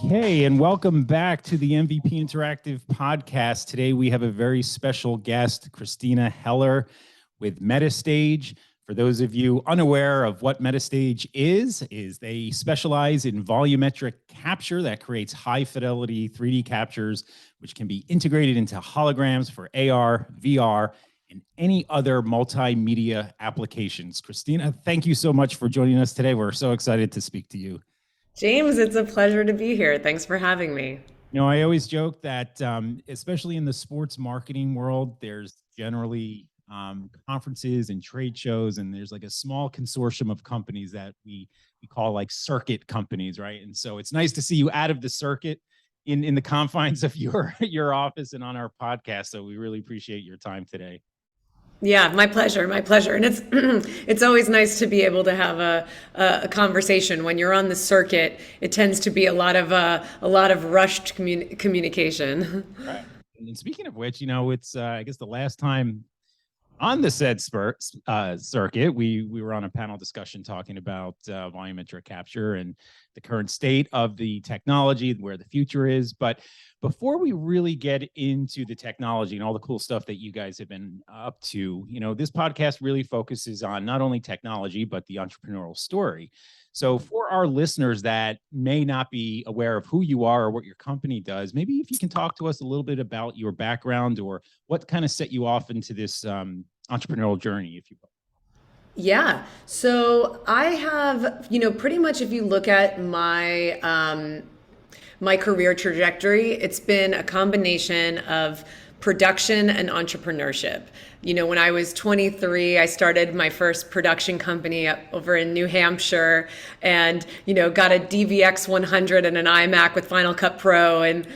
Okay, and welcome back to the MVP Interactive podcast. Today we have a very special guest, Christina Heller with Metastage. For those of you unaware of what Metastage is they specialize in volumetric capture that creates high-fidelity 3D captures, which can be integrated into holograms for AR, VR, and any other multimedia applications. Christina, thank you so much for joining us today. We're so excited to speak to you. James, it's a pleasure to be here. Thanks for having me. You know, I always joke that, especially in the sports marketing world, there's generally conferences and trade shows, and there's like a small consortium of companies that we call like circuit companies, right? And so it's nice to see you out of the circuit in the confines of your office and on our podcast. So we really appreciate your time today. Yeah, my pleasure, my pleasure. And it's it's always nice to be able to have a conversation. When you're on the circuit, it tends to be a lot of rushed communication. Right. And speaking of which, you know, it's I guess the last time on the said circuit, we were on a panel discussion talking about volumetric capture and the current state of the technology, where the future is. But before we really get into the technology and all the cool stuff that you guys have been up to, you know, this podcast really focuses on not only technology, but the entrepreneurial story. So for our listeners that may not be aware of who you are or what your company does, maybe if you can talk to us a little bit about your background or what kind of set you off into this entrepreneurial journey, if you will. Yeah. So I have, pretty much if you look at my career trajectory, it's been a combination of production and entrepreneurship. When I was 23, I started my first production company over in New Hampshire and, got a DVX 100 and an iMac with Final Cut Pro and,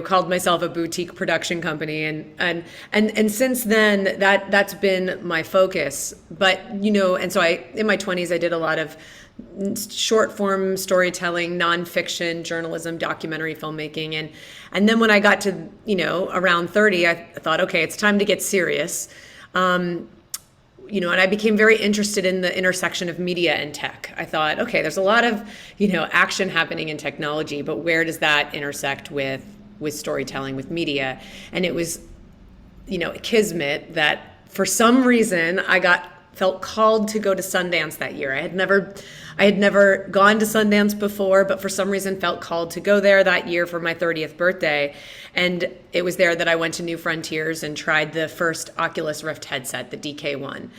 called myself a boutique production company. And since then, that's been my focus. But, and so in my 20s, I did a lot of short form storytelling, nonfiction, journalism, documentary filmmaking. And then when I got to, around 30, I thought, okay, it's time to get serious. And I became very interested in the intersection of media and tech. I thought, okay, there's a lot of, action happening in technology, but where does that intersect with storytelling, with media? And it was, a kismet that for some reason felt called to go to Sundance that year. I had never gone to Sundance before, but for some reason felt called to go there that year for my 30th birthday. And it was there that I went to New Frontiers and tried the first Oculus Rift headset, the DK1.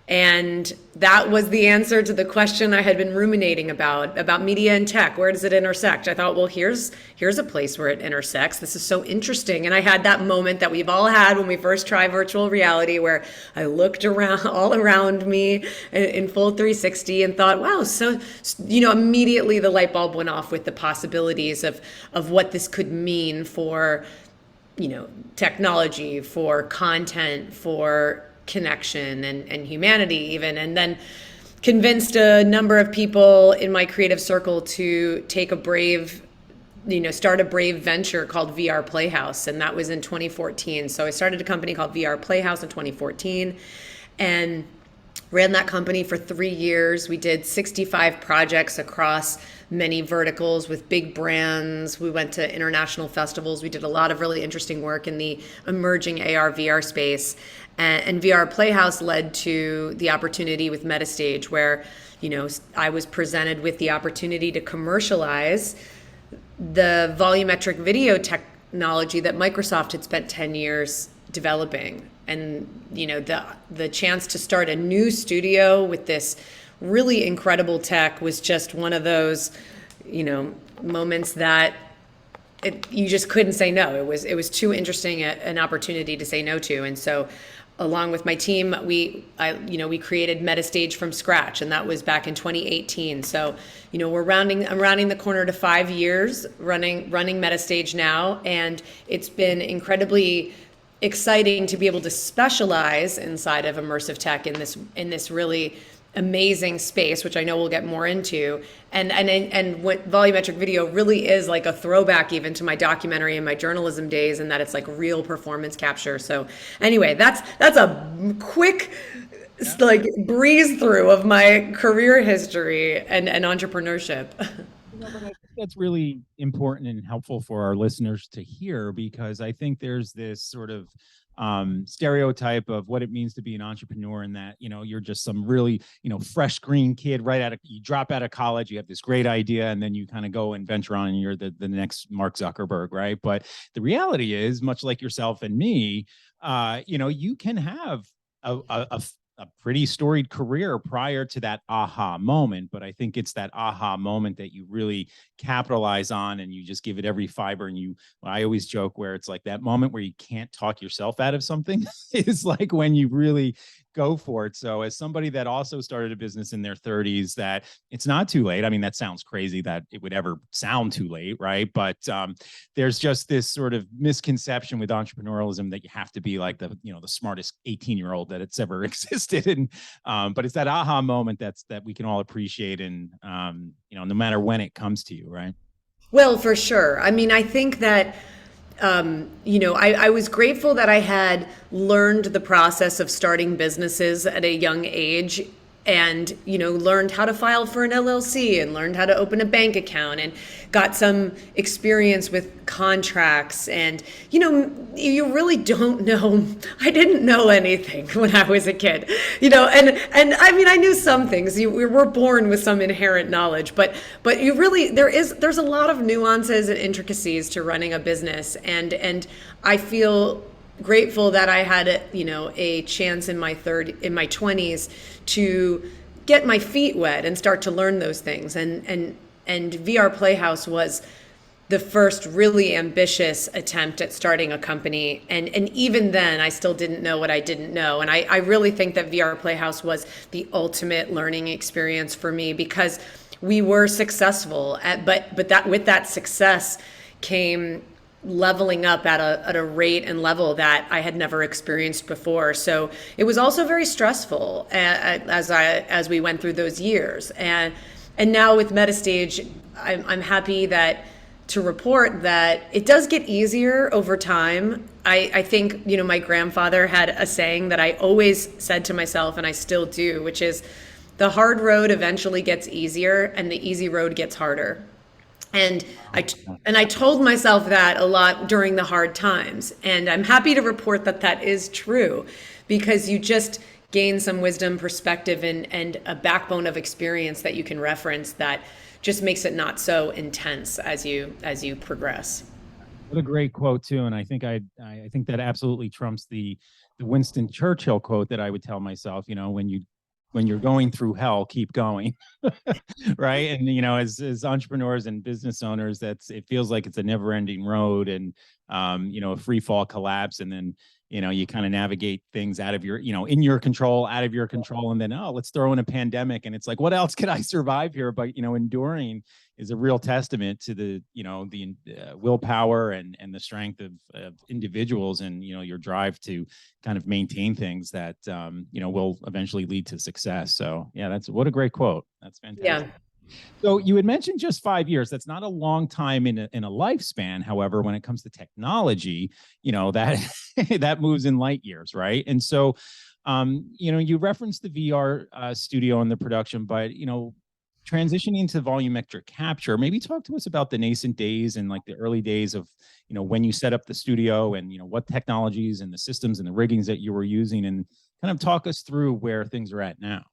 And that was the answer to the question I had been ruminating about media and tech. Where does it intersect? I thought, well, here's a place where it intersects. This is so interesting. And I had that moment that we've all had when we first try virtual reality, where I looked around all around me in full 360 and thought, wow, so, immediately the light bulb went off with the possibilities of what this could mean for, technology, for content, for connection and humanity even. And then convinced a number of people in my creative circle to take start a brave venture called VR Playhouse. And that was in 2014. So I started a company called VR Playhouse in 2014 and ran that company for 3 years. We did 65 projects across many verticals with big brands. We went to international festivals. We did a lot of really interesting work in the emerging AR VR space. And VR Playhouse led to the opportunity with Metastage, where, I was presented with the opportunity to commercialize the volumetric video technology that Microsoft had spent 10 years developing. And, the chance to start a new studio with this really incredible tech was just one of those, moments that you just couldn't say no. It was too interesting an opportunity to say no to. And so along with my team, we created Metastage from scratch, and that was back in 2018. So, I'm rounding the corner to 5 years running Metastage now, and it's been incredibly exciting to be able to specialize inside of immersive tech in this really amazing space, which I know we'll get more into. And what volumetric video really is like a throwback even to my documentary and my journalism days, and that it's like real performance capture. So anyway, that's a quick like breeze through of my career history and entrepreneurship. But I think that's really important and helpful for our listeners to hear, because I think there's this sort of stereotype of what it means to be an entrepreneur, and that, you're just some really, fresh green kid you drop out of college, you have this great idea, and then you kind of go and venture on and you're the next Mark Zuckerberg, right? But the reality is, much like yourself and me, you can have a pretty storied career prior to that aha moment. But I think it's that aha moment that you really capitalize on, and you just give it every fiber. And I always joke where it's like that moment where you can't talk yourself out of something is like when you really go for it. So as somebody that also started a business in their 30s, that it's not too late. I mean, that sounds crazy that it would ever sound too late, right? But there's just this sort of misconception with entrepreneurialism that you have to be like the smartest 18-year-old that it's ever existed. And but it's that aha moment that we can all appreciate, and no matter when it comes to you, right? Well, for sure. I mean, I think that I was grateful that I had learned the process of starting businesses at a young age, and learned how to file for an LLC and learned how to open a bank account and got some experience with contracts. And you really don't know. I didn't know anything when I was a kid, and I mean, I knew some things. We were born with some inherent knowledge, but you really, there's a lot of nuances and intricacies to running a business, and I feel grateful that I had a chance in my 20s to get my feet wet and start to learn those things. And VR Playhouse was the first really ambitious attempt at starting a company. And even then, I still didn't know what I didn't know. And I really think that VR Playhouse was the ultimate learning experience for me, because we were successful but that with that success came leveling up at a rate and level that I had never experienced before. So it was also very stressful as we went through those years. And now with Metastage, I'm happy to report that it does get easier over time. I think, my grandfather had a saying that I always said to myself, and I still do, which is, the hard road eventually gets easier and the easy road gets harder. And I told myself that a lot during the hard times. And I'm happy to report that that is true, because you just gain some wisdom, perspective, and a backbone of experience that you can reference that just makes it not so intense as you progress. What a great quote too. And I think think that absolutely trumps the Winston Churchill quote that I would tell myself, when you're going through hell, keep going. Right. And, as entrepreneurs and business owners, it feels like it's a never ending road, and, a free fall collapse. And then, you kind of navigate things out of your, in your control, out of your control. And then, let's throw in a pandemic. And it's like, what else could I survive here? But, enduring is a real testament to the willpower and the strength of individuals, and, your drive to kind of maintain things that, will eventually lead to success. So yeah, what a great quote. That's fantastic. Yeah. So you had mentioned just 5 years. That's not a long time in a lifespan. However, when it comes to technology, that that moves in light years, right? And so, you referenced the VR studio and the production, but transitioning to volumetric capture, maybe talk to us about the nascent days and like the early days of when you set up the studio, and what technologies and the systems and the riggings that you were using, and kind of talk us through where things are at now.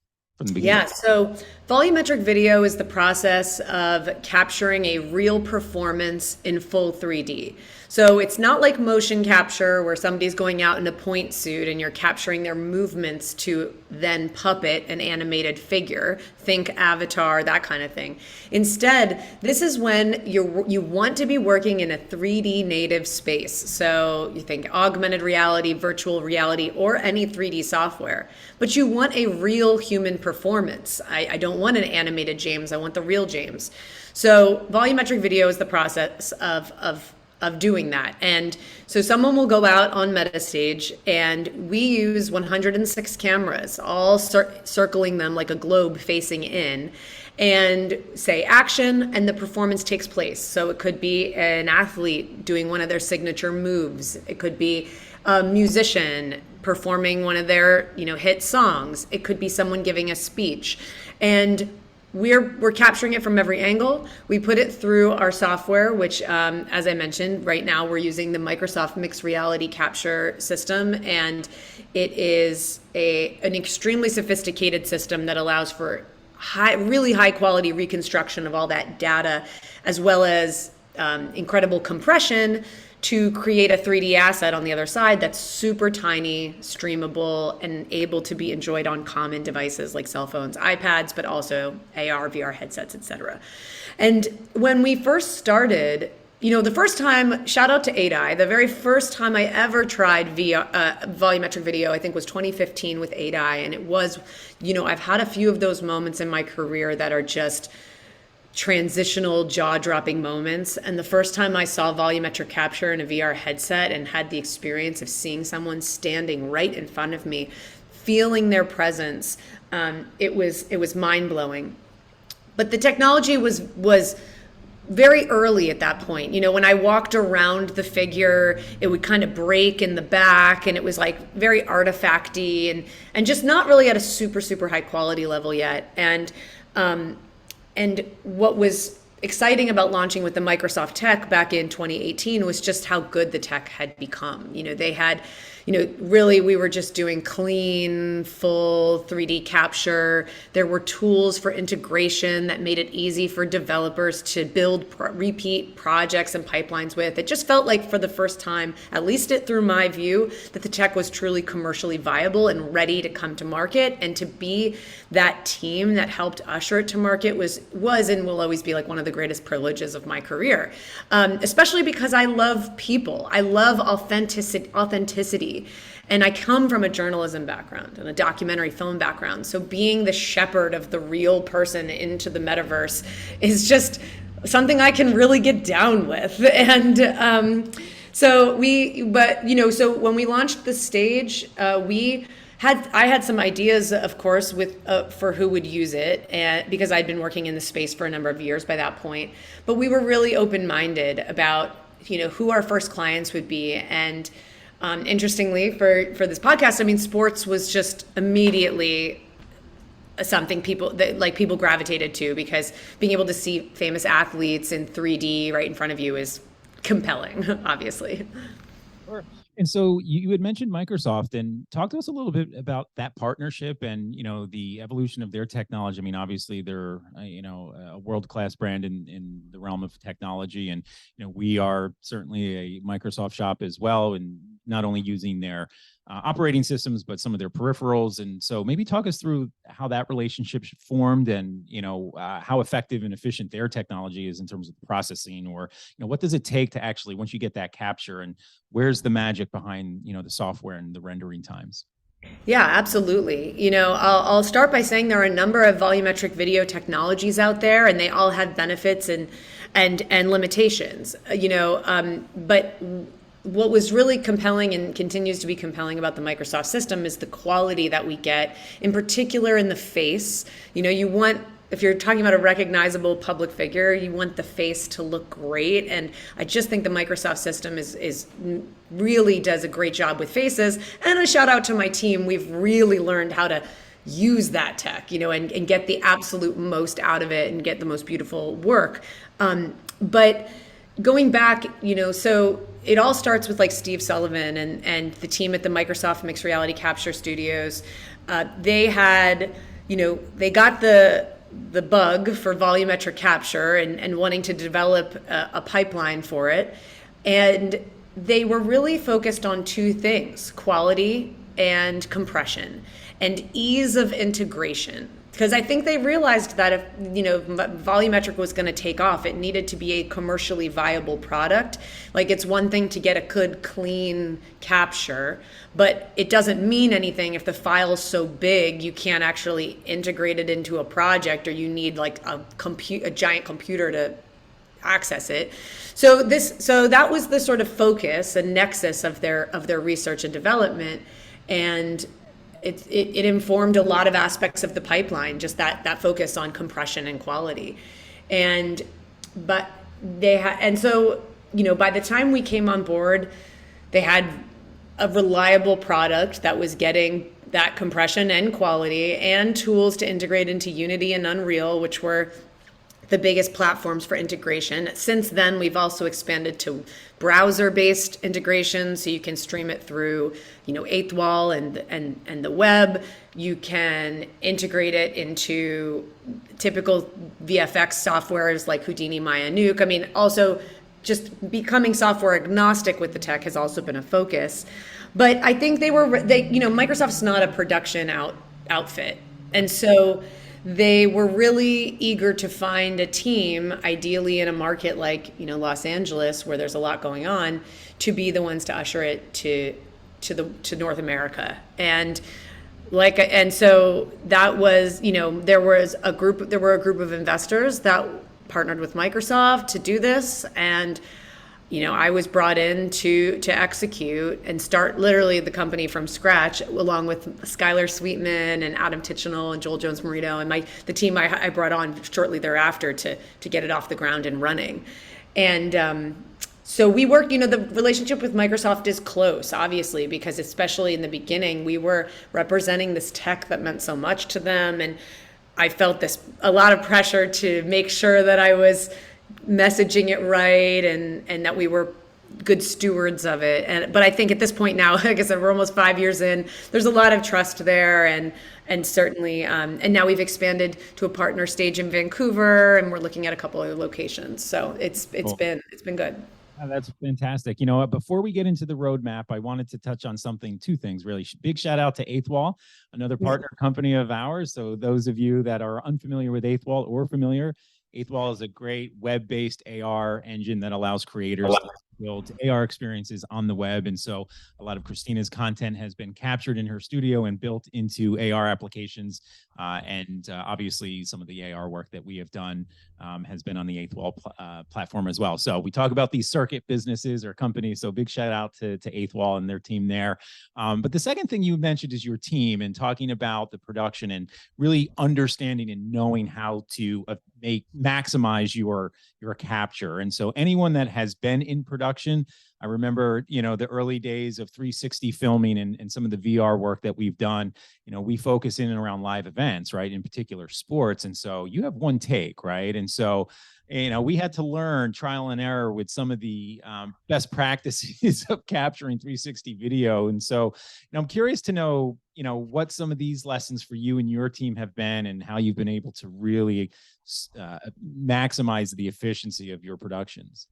Yeah, so volumetric video is the process of capturing a real performance in full 3D. So it's not like motion capture where somebody's going out in a point suit and you're capturing their movements to then puppet an animated figure. Think Avatar, that kind of thing. Instead, this is when you want to be working in a 3D native space. So you think augmented reality, virtual reality, or any 3D software. But you want a real human performance. I don't want an animated James, I want the real James. So volumetric video is the process of doing that. And so someone will go out on Metastage, and we use 106 cameras, all circling them like a globe facing in, and say action, and the performance takes place. So it could be an athlete doing one of their signature moves. It could be a musician performing one of their hit songs. It could be someone giving a speech. And we're capturing it from every angle. We put it through our software, which, as I mentioned, right now we're using the Microsoft mixed reality capture system, and it is an extremely sophisticated system that allows for really high quality reconstruction of all that data, as well as incredible compression to create a 3D asset on the other side that's super tiny, streamable, and able to be enjoyed on common devices like cell phones, iPads, but also AR, VR headsets, etc. And when we first started, the first time, shout out to 8eye, the very first time I ever tried volumetric video, I think was 2015 with 8eye. And it was, I've had a few of those moments in my career that are just transitional jaw-dropping moments. And the first time I saw volumetric capture in a VR headset and had the experience of seeing someone standing right in front of me, feeling their presence, it was mind-blowing. But the technology was very early at that point. When I walked around the figure, it would kind of break in the back, and it was like very artifacty and just not really at a super, super high quality level yet. And what was exciting about launching with the Microsoft tech back in 2018 was just how good the tech had become. They had, really we were just doing clean, full 3D capture. There were tools for integration that made it easy for developers to build repeat projects and pipelines with. It just felt like for the first time, at least through my view, that the tech was truly commercially viable and ready to come to market. And to be that team that helped usher it to market was and will always be like one of the greatest privileges of my career, especially because I love people. I love authenticity. And I come from a journalism background and a documentary film background. So being the shepherd of the real person into the metaverse is just something I can really get down with. And so when we launched the stage, I had some ideas, of course, for who would use it, and because I'd been working in the space for a number of years by that point. But we were really open-minded about who our first clients would be. And interestingly, for this podcast, sports was just immediately something people gravitated to, because being able to see famous athletes in 3D right in front of you is compelling, obviously. Sure. And so you had mentioned Microsoft, and talk to us a little bit about that partnership and, the evolution of their technology. Obviously they're, a world-class brand in the realm of technology. And, we are certainly a Microsoft shop as well, and not only using their operating systems, but some of their peripherals. And so maybe talk us through how that relationship formed, and, how effective and efficient their technology is in terms of processing, or, what does it take to actually, once you get that capture, and where's the magic behind, the software and the rendering times? Yeah, absolutely. I'll start by saying there are a number of volumetric video technologies out there, and they all have benefits and limitations. But what was really compelling and continues to be compelling about the Microsoft system is the quality that we get, in particular in the face. If you're talking about a recognizable public figure, you want the face to look great. And I just think the Microsoft system is really does a great job with faces. And a shout out to my team. We've really learned how to use that tech, and get the absolute most out of it and get the most beautiful work. But going back, so it all starts with like Steve Sullivan and the team at the Microsoft Mixed Reality Capture Studios. They had, they got the bug for volumetric capture and wanting to develop a pipeline for it. And they were really focused on two things: quality and compression and ease of integration. Because I think they realized that if, volumetric was going to take off, it needed to be a commercially viable product. Like, it's one thing to get a good, clean capture, but it doesn't mean anything if the file is so big you can't actually integrate it into a project, or you need like a giant computer to access it. So that was the sort of focus and nexus of their research and development, and it informed a lot of aspects of the pipeline, just that focus on compression and quality. But they had, and so, by the time we came on board, they had a reliable product that was getting that compression and quality, and tools to integrate into Unity and Unreal, which were the biggest platforms for integration. Since then, we've also expanded to browser-based integration, so you can stream it through, Eighth Wall and the web. You can integrate it into typical VFX softwares like Houdini, Maya, Nuke. I mean, also just becoming software agnostic with the tech has also been a focus. But I think Microsoft's not a production outfit, and so they were really eager to find a team, ideally in a market like Los Angeles, where there's a lot going on, to be the ones to usher it to North America. And so that was, there were a group of investors that partnered with Microsoft to do this, and I was brought in to execute and start literally the company from scratch, along with Skylar Sweetman and Adam Tichenal and Joel Jones-Morito and the team I brought on shortly thereafter to get it off the ground and running. And so we worked, the relationship with Microsoft is close, obviously, because especially in the beginning, we were representing this tech that meant so much to them. And I felt a lot of pressure to make sure that I was messaging it right and that we were good stewards of it. But I think at this point now, like I said, we're almost 5 years in, there's a lot of trust there, and certainly, and now we've expanded to a partner stage in Vancouver, and we're looking at a couple other locations. So it's Cool. been good. Oh, that's fantastic. Before we get into the roadmap, I wanted to touch on two things really. Big shout out to Eighth Wall, another partner company of ours. So those of you that are unfamiliar with Eighth Wall or familiar, Eighth Wall is a great web-based AR engine that allows creators to build AR experiences on the web. And so a lot of Christina's content has been captured in her studio and built into AR applications. And obviously some of the AR work that we have done has been on the Eighth Wall platform as well. So we talk about these circuit businesses or companies. So big shout out to Eighth Wall and their team there. But the second thing you mentioned is your team, and talking about the production and really understanding and knowing how to maximize your capture. And so anyone that has been in production, I remember, the early days of 360 filming and some of the VR work that we've done, we focus in and around live events, right? In particular sports. And so you have one take, right? And so, we had to learn trial and error with some of the best practices of capturing 360 video. And so, I'm curious to know, what some of these lessons for you and your team have been, and how you've been able to really maximize the efficiency of your productions.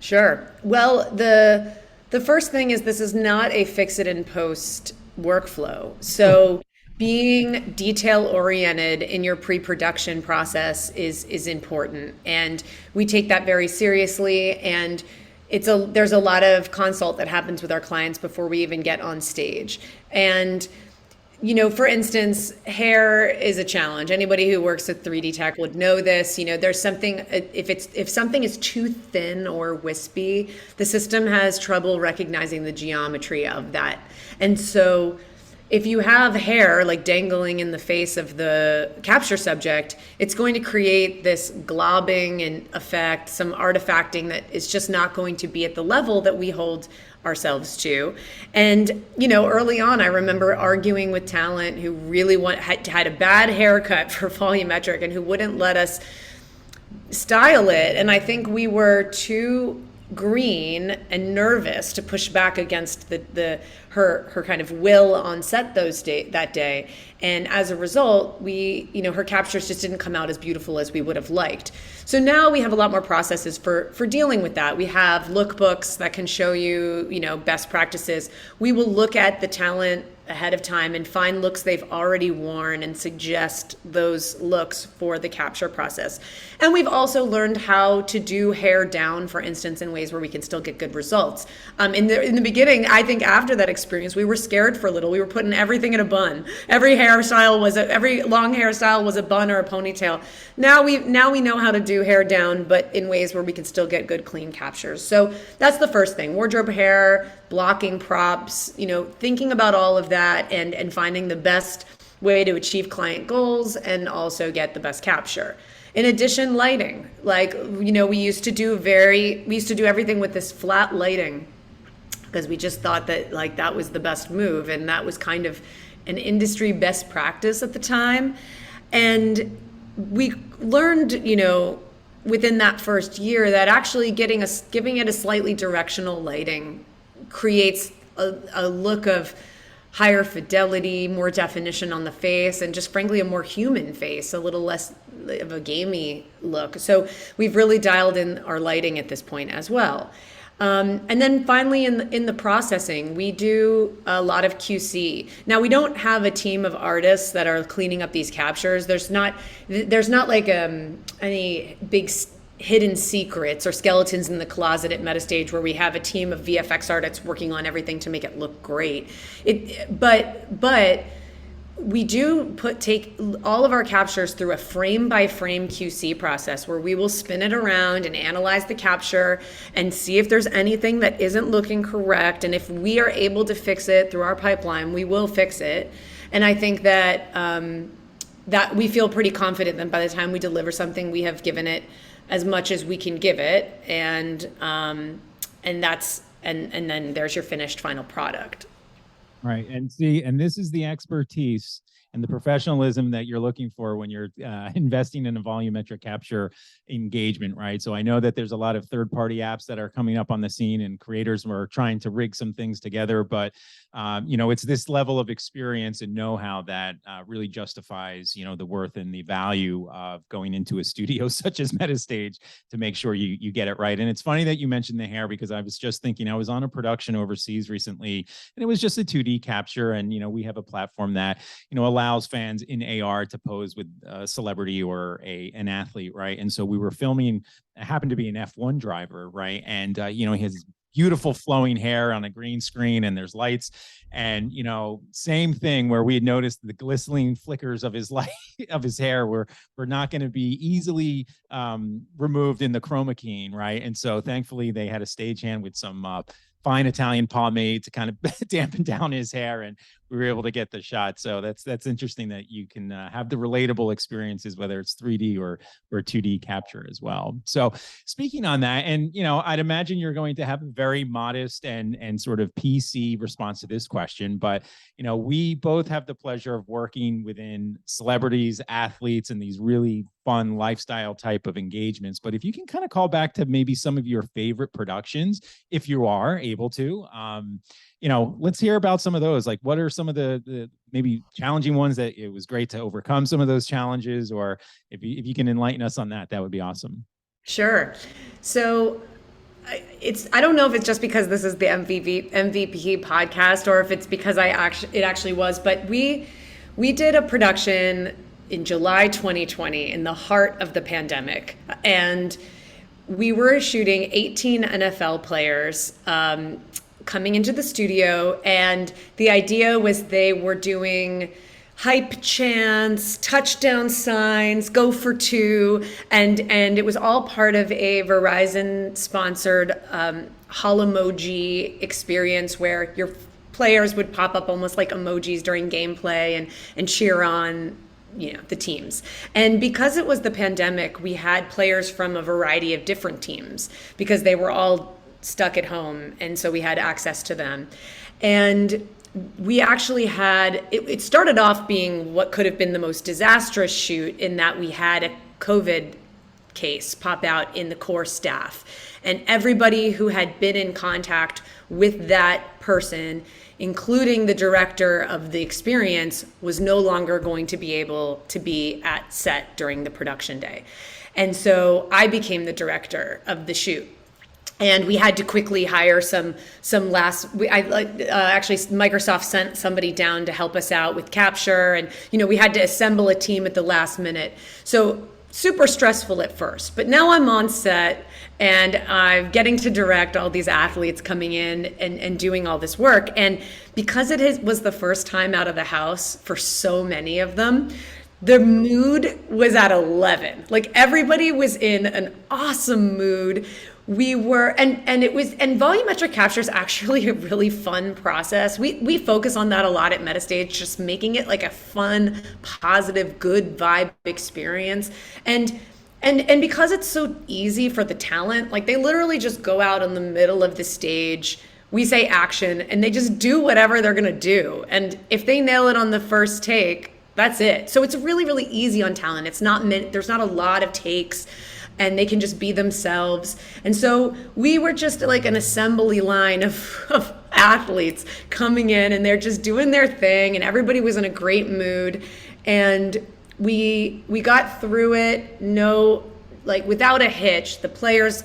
Sure. Well, the first thing is, this is not a fix it and post workflow. So being detail oriented in your pre-production process is important, and we take that very seriously. And there's a lot of consult that happens with our clients before we even get on stage. And for instance, hair is a challenge. Anybody who works with 3D tech would know this. There's something, if something is too thin or wispy, the system has trouble recognizing the geometry of that. And so if you have hair like dangling in the face of the capture subject, it's going to create this globbing and effect, some artifacting that is just not going to be at the level that we hold ourselves to. And early on, I remember arguing with talent who really had a bad haircut for Volumetric and who wouldn't let us style it. And I think we were too green and nervous to push back against her kind of will on set that day. And as a result, her captures just didn't come out as beautiful as we would have liked. So now we have a lot more processes for dealing with that. We have lookbooks that can show you, best practices. We will look at the talent ahead of time and find looks they've already worn and suggest those looks for the capture process. And we've also learned how to do hair down, for instance, in ways where we can still get good results. In the beginning, I think after that experience, we were scared for a little. We were putting everything in a bun. Every long hairstyle was a bun or a ponytail. Now we know how to do hair down, but in ways where we can still get good, clean captures. So that's the first thing: wardrobe, hair, blocking, props. Thinking about all of that and finding the best way to achieve client goals and also get the best capture. In addition, lighting. We used to do everything with this flat lighting because we just thought that that was the best move, and that was kind of an industry best practice at the time. And we learned, within that first year that actually giving it a slightly directional lighting creates a look of higher fidelity, more definition on the face, and just frankly a more human face, a little less of a gamey look. So we've really dialed in our lighting at this point as well. And then finally in the processing, we do a lot of QC. Now we don't have a team of artists that are cleaning up these captures. There's not like any big hidden secrets or skeletons in the closet at Metastage where we have a team of VFX artists working on everything to make it look great. But we do take all of our captures through a frame by frame QC process where we will spin it around and analyze the capture and see if there's anything that isn't looking correct. And if we are able to fix it through our pipeline, we will fix it. And I think that that we feel pretty confident that by the time we deliver something, we have given it as much as we can give it. And then there's your finished final product. Right. And see, and this is the expertise and the professionalism that you're looking for when you're investing in a volumetric capture engagement, right? So I know that there's a lot of third-party apps that are coming up on the scene and creators are trying to rig some things together, but it's this level of experience and know-how that really justifies, the worth and the value of going into a studio such as Metastage to make sure you get it right. And it's funny that you mentioned the hair, because I was just thinking, I was on a production overseas recently and it was just a 2D capture. And, we have a platform that, allows fans in AR to pose with a celebrity or an athlete, right? And so we were filming, it happened to be an F1 driver, right? And, he has beautiful flowing hair on a green screen and there's lights. And, same thing where we had noticed the glistening flickers of his light of his hair were not going to be easily removed in the chroma keying, right? And so thankfully they had a stagehand with some fine Italian pomade to kind of dampen down his hair, and we were able to get the shot. So that's interesting that you can have the relatable experiences, whether it's 3D or 2D capture as well. So speaking on that, and I'd imagine you're going to have a very modest and sort of PC response to this question, but we both have the pleasure of working within celebrities, athletes, and these really fun lifestyle type of engagements. But if you can kind of call back to maybe some of your favorite productions, if you are able to, let's hear about some of those. Like, what are some of the maybe challenging ones that it was great to overcome some of those challenges, or if you can enlighten us on that, that would be awesome. Sure. So I don't know if it's just because this is the MVP podcast or if it's because it actually was, but we did a production in July 2020 in the heart of the pandemic, and we were shooting 18 NFL players coming into the studio, and the idea was they were doing hype chants, touchdown signs, go for two, and it was all part of a Verizon sponsored holomoji experience where your players would pop up almost like emojis during gameplay and cheer on the teams. And because it was the pandemic, we had players from a variety of different teams because they were all stuck at home, and so we had access to them. And we actually had, it started off being what could have been the most disastrous shoot in that we had a COVID case pop out in the core staff. And everybody who had been in contact with that person, including the director of the experience, was no longer going to be able to be at set during the production day. And so I became the director of the shoot. And we had to quickly hire actually Microsoft sent somebody down to help us out with capture, and we had to assemble a team at the last minute. So super stressful at first, but now I'm on set and I'm getting to direct all these athletes coming in and doing all this work. And because was the first time out of the house for so many of them, the mood was at 11. Like, everybody was in an awesome mood. We were, and volumetric capture is actually a really fun process. We focus on that a lot at Metastage, just making it like a fun, positive, good vibe experience. And because it's so easy for the talent, like they literally just go out in the middle of the stage we say action, and they just do whatever they're gonna do. And if they nail it on the first take, that's it. So it's really, really easy on talent. It's not meant, there's not a lot of takes, and they can just be themselves. And so we were just like an assembly line of athletes coming in, and they're just doing their thing, and everybody was in a great mood. And we got through it, without a hitch. The players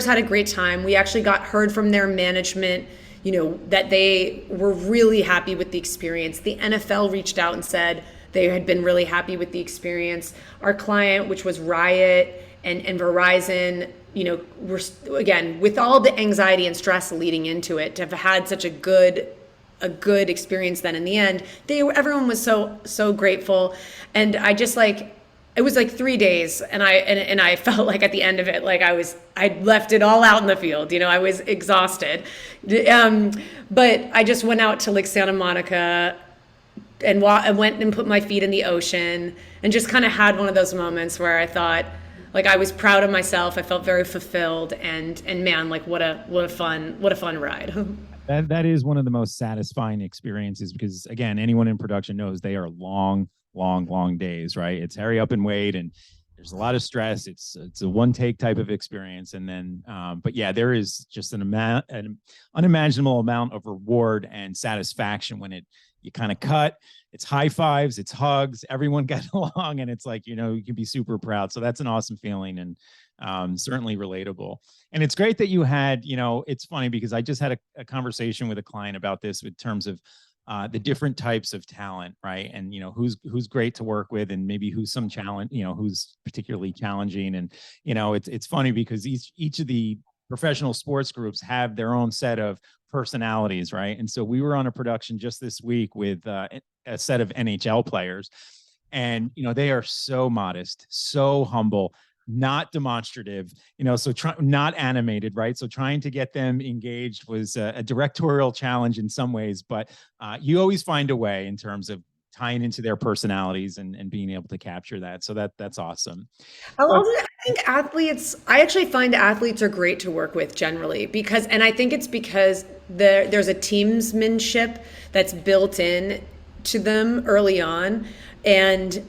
had a great time. We actually heard from their management, that they were really happy with the experience. The NFL reached out and said they had been really happy with the experience. Our client, which was Riot and Verizon, were, again, with all the anxiety and stress leading into it, to have had such a good experience then in the end, everyone was so grateful. And I just it was 3 days, and I felt like at the end of it, I'd left it all out in the field. I was exhausted. But I just went out to Santa Monica and went and put my feet in the ocean, and just kind of had one of those moments where I thought, I was proud of myself. I felt very fulfilled, and man, what a fun ride. That is one of the most satisfying experiences, because again, anyone in production knows they are long days, right? It's hurry up and wait, and there's a lot of stress. It's a one take type of experience. And then, but yeah, there is just an unimaginable amount of reward and satisfaction when you kind of cut. It's high fives, it's hugs, everyone got along, and it's you can be super proud. So that's an awesome feeling, and certainly relatable. And it's great that you had, it's funny because I just had a conversation with a client about this in terms of the different types of talent, right? And who's great to work with, and maybe who's some challenge, who's particularly challenging. And it's funny because each of the professional sports groups have their own set of personalities, right? And so we were on a production just this week with a set of NHL players, and they are so modest, so humble, not demonstrative, so not animated, right? So trying to get them engaged was a directorial challenge in some ways, but you always find a way in terms of tying into their personalities and being able to capture that. So that's awesome. I actually find athletes are great to work with generally, and I think it's because there's a teamsmanship that's built in to them early on. And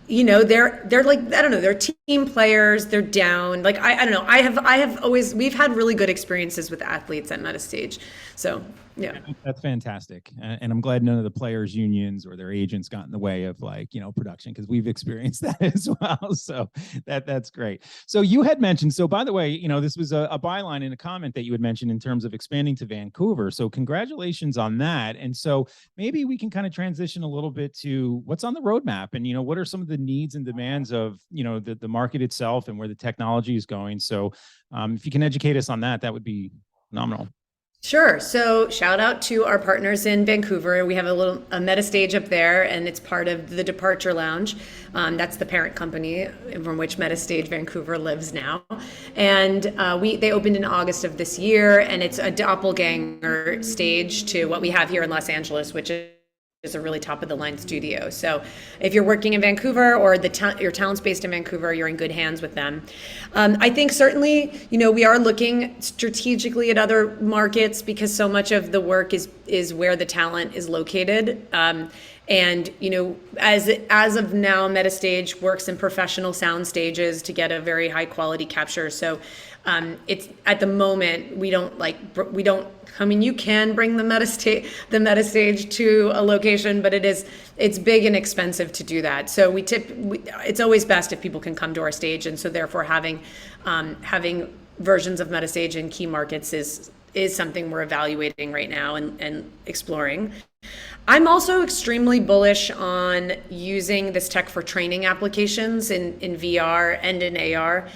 they're I don't know, they're team players, they're down. I don't know. We've had really good experiences with athletes at Metastage. So yeah. That's fantastic. And I'm glad none of the players' unions or their agents got in the way of production, because we've experienced that as well. So that's great. So you had mentioned, so by the way, this was a byline in a comment that you had mentioned in terms of expanding to Vancouver. So congratulations on that. And so maybe we can kind of transition a little bit to what's on the roadmap, and, what are some of the needs and demands of, the market itself and where the technology is going. So if you can educate us on that, that would be phenomenal. Sure. So shout out to our partners in Vancouver. We have a Metastage up there, and it's part of the Departure Lounge. That's the parent company from which Metastage Vancouver lives now. And they opened in August of this year, and it's a doppelganger stage to what we have here in Los Angeles, which is a really top of the line studio. So if you're working in Vancouver, or your talent's based in Vancouver, you're in good hands with them. I think certainly, we are looking strategically at other markets, because so much of the work is where the talent is located. And as of now, Metastage works in professional sound stages to get a very high quality capture. So it's at the moment we don't. I mean, you can bring the Metastage to a location, but it's big and expensive to do that. So it's always best if people can come to our stage, and so therefore having versions of Metastage in key markets is something we're evaluating right now and exploring. I'm also extremely bullish on using this tech for training applications in VR and in AR.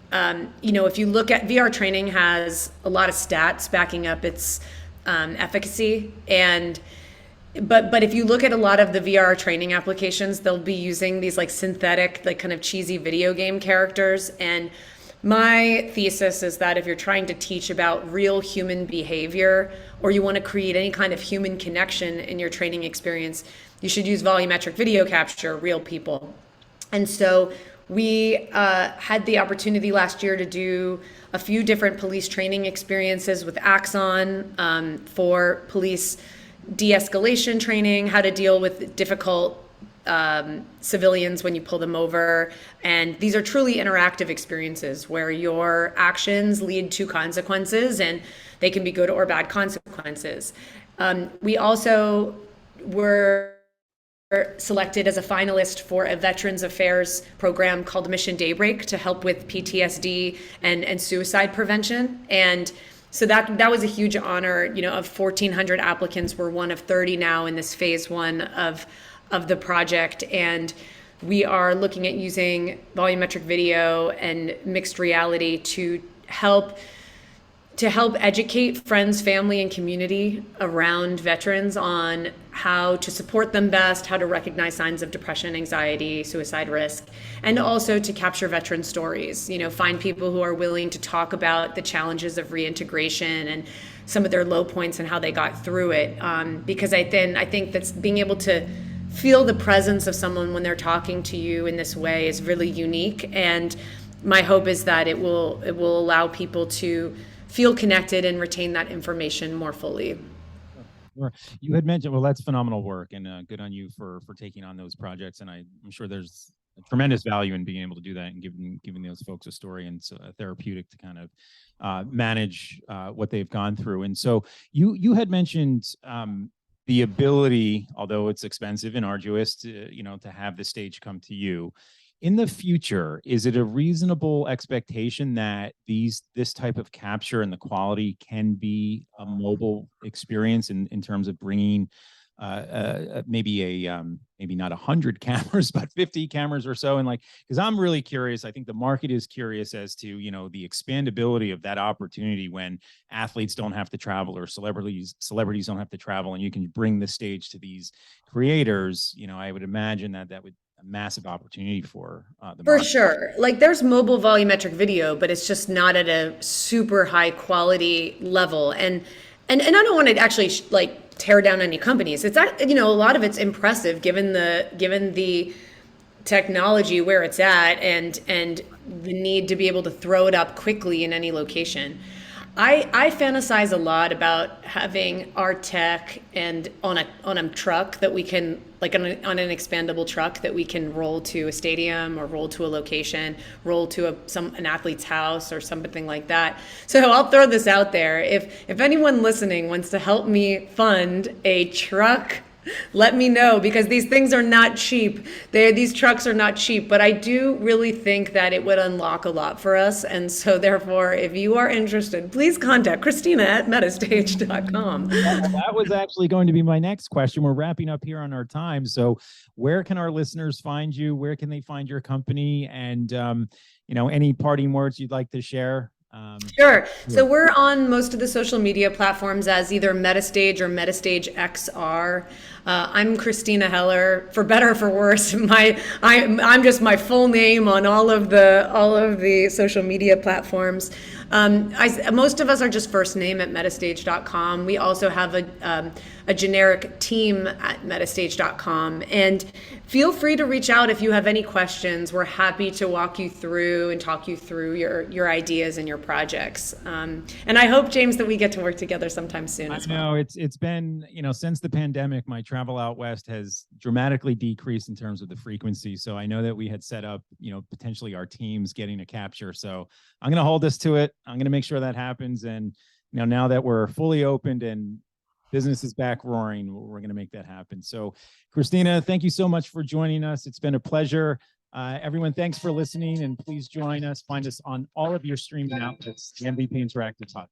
If you look at VR training, has a lot of stats backing up its efficacy, but if you look at a lot of the VR training applications, they'll be using these synthetic, kind of cheesy video game characters. And my thesis is that if you're trying to teach about real human behavior, or you want to create any kind of human connection in your training experience, you should use volumetric video capture, real people. And so We had the opportunity last year to do a few different police training experiences with Axon for police de-escalation training, how to deal with difficult civilians when you pull them over. And these are truly interactive experiences where your actions lead to consequences, and they can be good or bad consequences. We also were selected as a finalist for a Veterans Affairs program called Mission Daybreak to help with PTSD and suicide prevention. And so that was a huge honor. You know, of 1,400 applicants, we're one of 30 now in this phase one of the project. And we are looking at using volumetric video and mixed reality to help educate friends, family, and community around veterans on how to support them best, how to recognize signs of depression, anxiety, suicide risk, and also to capture veteran stories. You know, find people who are willing to talk about the challenges of reintegration and some of their low points and how they got through it. Because I think that's being able to feel the presence of someone when they're talking to you in this way is really unique. And my hope is that it will allow people to feel connected and retain that information more fully. Sure. You had mentioned, well, that's phenomenal work, and good on you for taking on those projects. And I'm sure there's a tremendous value in being able to do that and giving those folks a story, and so therapeutic to kind of manage what they've gone through. And so you had mentioned the ability, although it's expensive and arduous, to have the stage come to you. In the future, is it a reasonable expectation that this type of capture and the quality can be a mobile experience in terms of bringing maybe not 100 cameras, but 50 cameras or so? And because I'm really curious, I think the market is curious as to, the expandability of that opportunity when athletes don't have to travel or celebrities don't have to travel, and you can bring the stage to these creators. I would imagine that would a massive opportunity for the For market. sure. There's mobile volumetric video, but it's just not at a super high quality level. And I don't want to actually tear down any companies. It's that, a lot of it's impressive given the technology where it's at and the need to be able to throw it up quickly in any location. I fantasize a lot about having our tech and on a truck that we can, on an expandable truck that we can roll to a stadium or roll to a location, roll to an athlete's house or something like that. So I'll throw this out there. If anyone listening wants to help me fund a truck, let me know, because these things are not cheap. These trucks are not cheap, but I do really think that it would unlock a lot for us. And so therefore, if you are interested, please contact Christina at metastage.com. That was actually going to be my next question. We're wrapping up here on our time. So where can our listeners find you? Where can they find your company? And, any parting words you'd like to share? Sure. So we're on most of the social media platforms as either Metastage or Metastage XR. I'm Christina Heller. For better or for worse, I'm just my full name on all of the social media platforms. Most of us are just first name at metastage.com. We also have a generic team at metastage.com. And feel free to reach out if you have any questions. We're happy to walk you through and talk you through your ideas and your projects. And I hope, James, that we get to work together sometime soon as well. I know it's been, since the pandemic, my travel out west has dramatically decreased in terms of the frequency. So I know that we had set up, potentially our teams getting a capture. So I'm going to hold us to it. I'm going to make sure that happens. And now that we're fully opened and business is back roaring, we're going to make that happen. So Christina, thank you so much for joining us. It's been a pleasure. Everyone, thanks for listening, and please join us. Find us on all of your streaming outlets, the MVP Interactive Podcast.